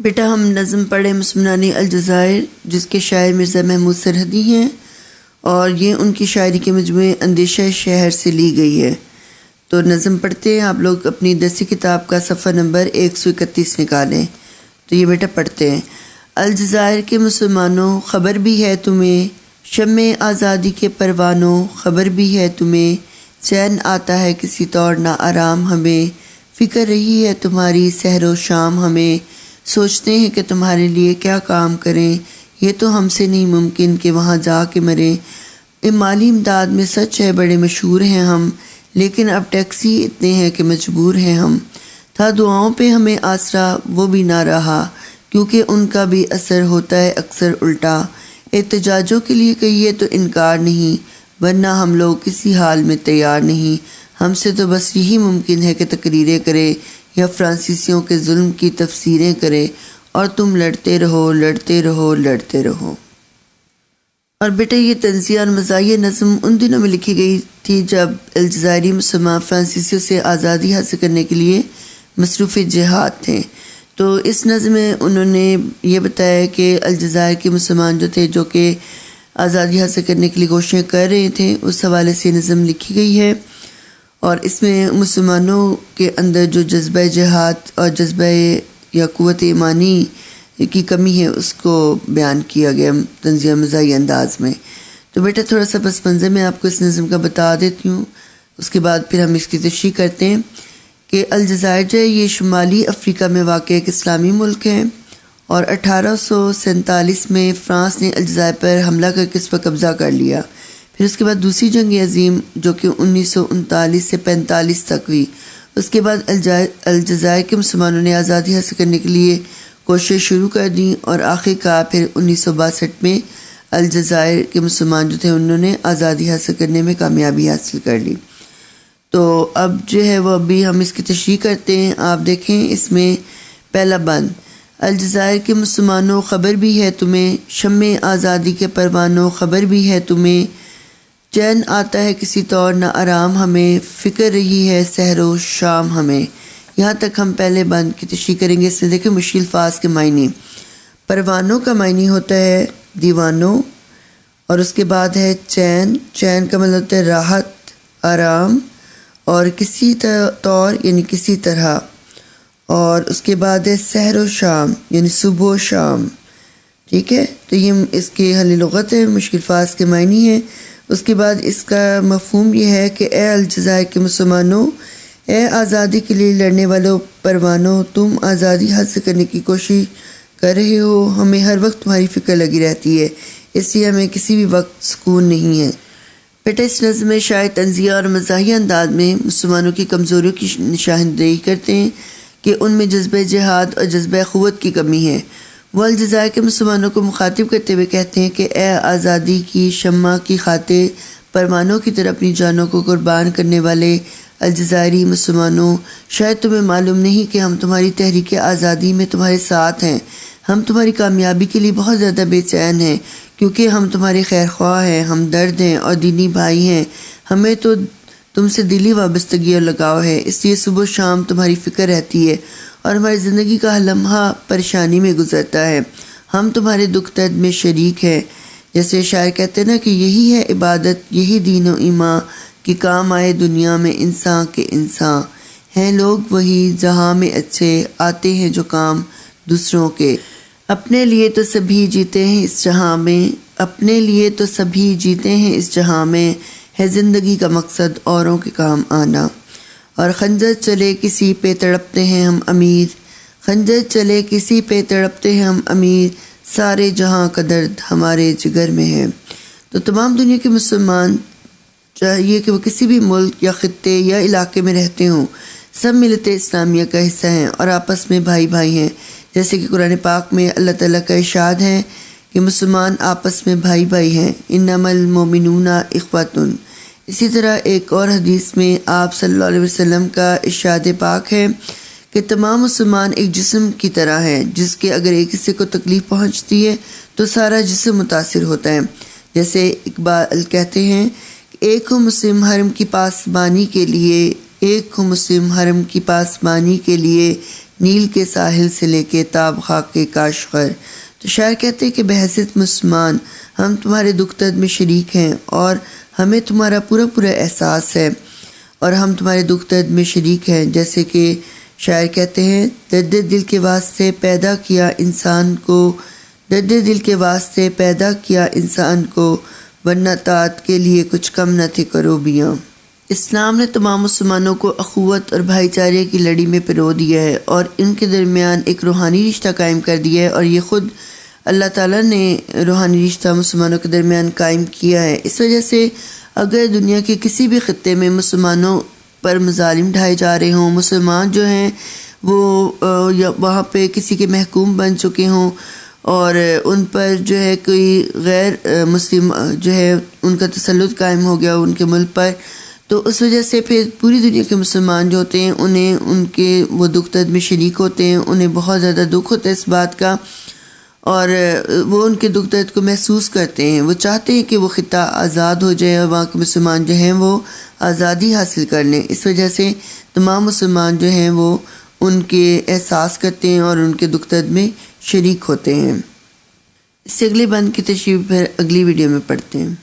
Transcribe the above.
بیٹا ہم نظم پڑھے مسلمانِ الجزائر جس کے شاعر مرزا محمود سرحدی ہیں، اور یہ ان کی شاعری کے مجموعے اندیشہ شہر سے لی گئی ہے۔ تو نظم پڑھتے ہیں، آپ لوگ اپنی درسی کتاب کا صفحہ نمبر 131 نکالیں۔ تو یہ بیٹا پڑھتے ہیں۔ الجزائر کے مسلمانوں خبر بھی ہے تمہیں، شمع آزادی کے پروانوں خبر بھی ہے تمہیں، چین آتا ہے کسی طور نہ آرام ہمیں، فکر رہی ہے تمہاری سحر و شام ہمیں، سوچتے ہیں کہ تمہارے لیے کیا کام کریں، یہ تو ہم سے نہیں ممکن کہ وہاں جا کے مریں، مالی امداد میں سچ ہے بڑے مشہور ہیں ہم، لیکن اب ٹیکسی اتنے ہیں کہ مجبور ہیں ہم، تھا دعاؤں پہ ہمیں آسرا وہ بھی نہ رہا، کیونکہ ان کا بھی اثر ہوتا ہے اکثر الٹا، احتجاجوں کے لیے کہیے تو انکار نہیں، ورنہ ہم لوگ کسی حال میں تیار نہیں، ہم سے تو بس یہی ممکن ہے کہ تقریریں کرے یا فرانسیسیوں کے ظلم کی تفسیریں کرے، اور تم لڑتے رہو لڑتے رہو لڑتے رہو۔ اور بیٹا یہ طنزیہ اور مزاحیہ نظم ان دنوں میں لکھی گئی تھی جب الجزائری مسلمان فرانسیسیوں سے آزادی حاصل کرنے کے لیے مصروف جہاد تھے۔ تو اس نظم میں انہوں نے یہ بتایا کہ الجزائر کے مسلمان جو تھے، جو کہ آزادی حاصل کرنے کے لیے کوششیں کر رہے تھے، اس حوالے سے نظم لکھی گئی ہے، اور اس میں مسلمانوں کے اندر جو جذبہ جہاد اور جذبہ یا قوت ایمانی کی کمی ہے اس کو بیان کیا گیا طنزیہ مزاحیہ انداز میں۔ تو بیٹا تھوڑا سا پس منظر میں آپ کو اس نظم کا بتا دیتی ہوں، اس کے بعد پھر ہم اس کی تشریح کرتے ہیں کہ الجزائر جو ہے یہ شمالی افریقہ میں واقع ایک اسلامی ملک ہے، اور 1847 میں فرانس نے الجزائر پر حملہ کر کے اس پر قبضہ کر لیا۔ پھر اس کے بعد دوسری جنگ عظیم جو کہ 1939 سے 45 تک ہوئی، اس کے بعد الجزائر کے مسلمانوں نے آزادی حاصل کرنے کے لیے کوششیں شروع کر دیں، اور آخر کار پھر 1962 میں الجزائر کے مسلمان جو تھے انہوں نے آزادی حاصل کرنے میں کامیابی حاصل کر لی۔ تو اب جو ہے وہ ابھی ہم اس کی تشریح کرتے ہیں۔ آپ دیکھیں اس میں پہلا بند: الجزائر کے مسلمانوں خبر بھی ہے تمہیں، شمع آزادی کے پروانوں خبر بھی ہے تمہیں، چین آتا ہے کسی طور نہ آرام ہمیں، فکر رہی ہے سحر و شام ہمیں۔ یہاں تک ہم پہلے بند کی تشریح کریں گے۔ اس میں دیکھیں مشکل الفاظ کے معنی۔ پروانوں کا معنی ہوتا ہے دیوانوں، اور اس کے بعد ہے چین، چین کا مطلب ہوتا ہے راحت، آرام، اور کسی طور یعنی کسی طرح، اور اس کے بعد ہے سحر و شام یعنی صبح و شام۔ ٹھیک ہے، تو یہ اس کے حل لغت ہے، مشکل الفاظ کے معنی ہے۔ اس کے بعد اس کا مفہوم یہ ہے کہ اے الجزائر کے مسلمانوں، اے آزادی کے لیے لڑنے والوں پروانوں، تم آزادی حاصل کرنے کی کوشش کر رہے ہو، ہمیں ہر وقت تمہاری فکر لگی رہتی ہے، اس لیے ہمیں کسی بھی وقت سکون نہیں ہے۔ بیٹا اس نظم میں شاعر طنزیہ اور مزاحیہ انداز میں مسلمانوں کی کمزوریوں کی نشاندہی کرتے ہیں کہ ان میں جذبہ جہاد اور جذبہ قوت کی کمی ہے۔ وہ الجزائر کے مسلمانوں کو مخاطب کرتے ہوئے کہتے ہیں کہ اے آزادی کی شمع کی خاطر پروانوں کی طرح اپنی جانوں کو قربان کرنے والے الجزائری مسلمانوں، شاید تمہیں معلوم نہیں کہ ہم تمہاری تحریک آزادی میں تمہارے ساتھ ہیں، ہم تمہاری کامیابی کے لیے بہت زیادہ بے چین ہیں، کیونکہ ہم تمہارے خیر خواہ ہیں، ہم درد ہیں اور دینی بھائی ہیں، ہمیں تو تم سے دلی وابستگی اور لگاؤ ہے، اس لیے صبح و شام تمہاری فکر رہتی ہے، اور ہماری زندگی کا ہر لمحہ پریشانی میں گزرتا ہے، ہم تمہارے دکھ درد میں شریک ہیں۔ جیسے شاعر کہتے ہیں نا کہ یہی ہے عبادت، یہی دین و ایمان، کہ کام آئے دنیا میں انسان کے انسان، ہیں لوگ وہی جہاں میں اچھے، آتے ہیں جو کام دوسروں کے، اپنے لیے تو سبھی جیتے ہیں اس جہاں میں، اپنے لیے تو سبھی جیتے ہیں اس جہاں میں، ہے زندگی کا مقصد اوروں کے کام آنا، اور خنجر چلے کسی پہ تڑپتے ہیں ہم امیر، خنجر چلے کسی پہ تڑپتے ہیں ہم امیر، سارے جہاں کا درد ہمارے جگر میں ہے۔ تو تمام دنیا کے مسلمان چاہیے کہ وہ کسی بھی ملک یا خطے یا علاقے میں رہتے ہوں، سب ملت اسلامیہ کا حصہ ہیں اور آپس میں بھائی بھائی ہیں، جیسے کہ قرآن پاک میں اللہ تعالیٰ کا ارشاد ہے کہ مسلمان آپس میں بھائی بھائی ہیں، انما المؤمنون اخوۃ۔ اسی طرح ایک اور حدیث میں آپ صلی اللہ علیہ وسلم کا ارشاد پاک ہے کہ تمام مسلمان ایک جسم کی طرح ہیں، جس کے اگر ایک حصے کو تکلیف پہنچتی ہے تو سارا جسم متاثر ہوتا ہے۔ جیسے اقبال کہتے ہیں کہ ایک ہو مسلم حرم کی پاسبانی کے لیے، ایک ہو مسلم حرم کی پاسبانی کے لیے، نیل کے ساحل سے لے کے تاب خاک کے کاشغر۔ تو شاعر کہتے ہیں کہ بحیثیت مسلمان ہم تمہارے دکھ درد میں شریک ہیں اور ہمیں تمہارا پورا احساس ہے اور ہم تمہارے دکھ درد میں شریک ہیں۔ جیسے کہ شاعر کہتے ہیں درد دل کے واسطے پیدا کیا انسان کو، درد دل کے واسطے پیدا کیا انسان کو، ورنہ طاعت کے لیے کچھ کم نہ تھے کروبیاں۔ اسلام نے تمام مسلمانوں کو اخوت اور بھائی چارے کی لڑی میں پرو دیا ہے اور ان کے درمیان ایک روحانی رشتہ قائم کر دیا ہے، اور یہ خود اللہ تعالیٰ نے روحانی رشتہ مسلمانوں کے درمیان قائم کیا ہے۔ اس وجہ سے اگر دنیا کے کسی بھی خطے میں مسلمانوں پر مظالم ڈھائے جا رہے ہوں، مسلمان جو ہیں وہ وہاں پہ کسی کے محکوم بن چکے ہوں اور ان پر جو ہے کوئی غیر مسلم جو ہے ان کا تسلط قائم ہو گیا ان کے ملک پر، تو اس وجہ سے پھر پوری دنیا کے مسلمان جو ہوتے ہیں انہیں ان کے وہ دکھ درد میں شریک ہوتے ہیں، انہیں بہت زیادہ دکھ ہوتا ہے اس بات کا، اور وہ ان کے دکھ درد کو محسوس کرتے ہیں۔ وہ چاہتے ہیں کہ وہ خطہ آزاد ہو جائے اور وہاں کے مسلمان جو ہیں وہ آزادی حاصل کر لیں۔ اس وجہ سے تمام مسلمان جو ہیں وہ ان کے احساس کرتے ہیں اور ان کے دکھ درد میں شریک ہوتے ہیں۔ اس سے اگلے بند کی تشریح پھر اگلی ویڈیو میں پڑھتے ہیں۔